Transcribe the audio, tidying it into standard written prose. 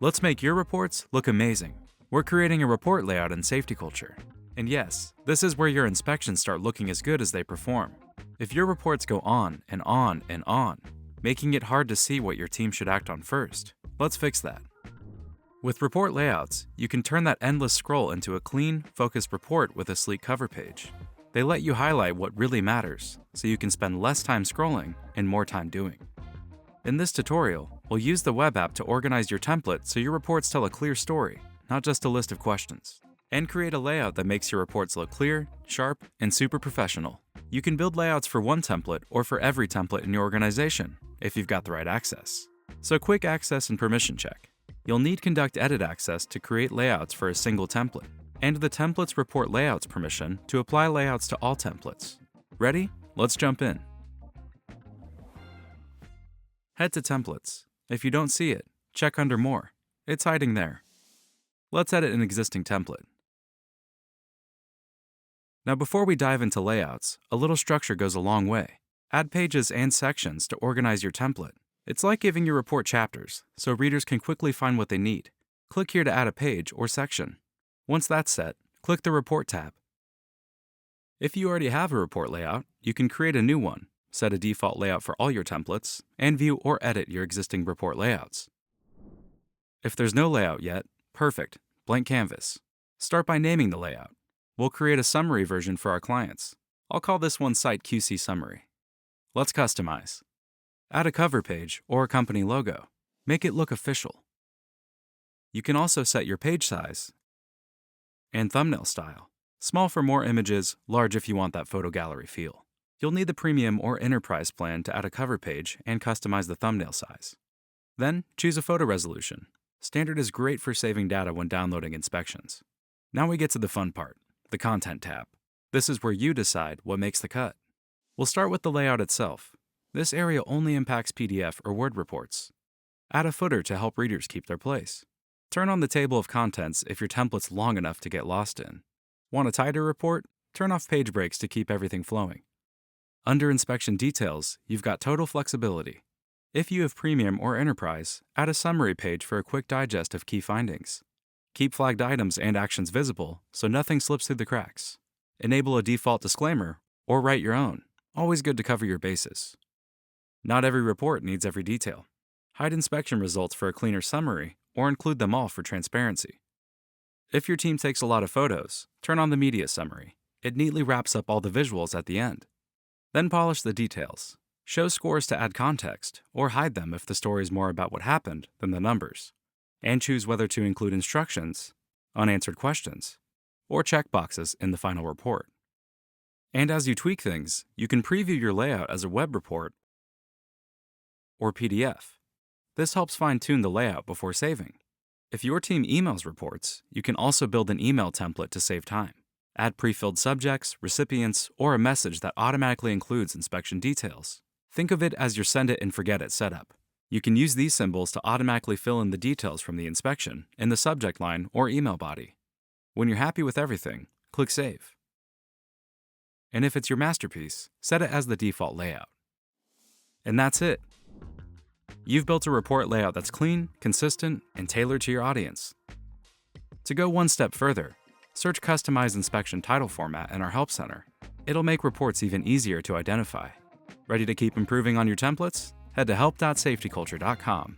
Let's make your reports look amazing. We're creating a report layout in SafetyCulture. And yes, this is where your inspections start looking as good as they perform. If your reports go on and on and on, making it hard to see what your team should act on first, let's fix that. With report layouts, you can turn that endless scroll into a clean, focused report with a sleek cover page. They let you highlight what really matters, so you can spend less time scrolling and more time doing. In this tutorial, we'll use the web app to organize your template so your reports tell a clear story, not just a list of questions. And create a layout that makes your reports look clear, sharp, and super professional. You can build layouts for one template or for every template in your organization, if you've got the right access. So quick access and permission check. You'll need Conduct Edit access to create layouts for a single template, and the Templates Report Layouts permission to apply layouts to all templates. Ready? Let's jump in. Head to Templates. If you don't see it, check under More. It's hiding there. Let's edit an existing template. Now before we dive into layouts, a little structure goes a long way. Add pages and sections to organize your template. It's like giving your report chapters, so readers can quickly find what they need. Click here to add a page or section. Once that's set, click the Report tab. If you already have a report layout, you can create a new one, set a default layout for all your templates, and view or edit your existing report layouts. If there's no layout yet, perfect, blank canvas. Start by naming the layout. We'll create a summary version for our clients. I'll call this one Site QC Summary. Let's customize. Add a cover page or a company logo. Make it look official. You can also set your page size and thumbnail style. Small for more images, large if you want that photo gallery feel. You'll need the Premium or Enterprise plan to add a cover page and customize the thumbnail size. Then, choose a photo resolution. Standard is great for saving data when downloading inspections. Now we get to the fun part, the Content tab. This is where you decide what makes the cut. We'll start with the layout itself. This area only impacts PDF or Word reports. Add a footer to help readers keep their place. Turn on the table of contents if your template's long enough to get lost in. Want a tighter report? Turn off page breaks to keep everything flowing. Under Inspection Details, you've got total flexibility. If you have Premium or Enterprise, add a summary page for a quick digest of key findings. Keep flagged items and actions visible so nothing slips through the cracks. Enable a default disclaimer or write your own. Always good to cover your bases. Not every report needs every detail. Hide inspection results for a cleaner summary or include them all for transparency. If your team takes a lot of photos, turn on the Media Summary. It neatly wraps up all the visuals at the end. Then polish the details. Show scores to add context, or hide them if the story is more about what happened than the numbers. And choose whether to include instructions, unanswered questions, or checkboxes in the final report. And as you tweak things, you can preview your layout as a web report or PDF. This helps fine-tune the layout before saving. If your team emails reports, you can also build an email template to save time. Add pre-filled subjects, recipients, or a message that automatically includes inspection details. Think of it as your send it and forget it setup. You can use these symbols to automatically fill in the details from the inspection in the subject line or email body. When you're happy with everything, click Save. And if it's your masterpiece, set it as the default layout. And that's it. You've built a report layout that's clean, consistent, and tailored to your audience. To go one step further, search Customize Inspection Title Format in our Help Center. It'll make reports even easier to identify. Ready to keep improving on your templates? Head to help.safetyculture.com.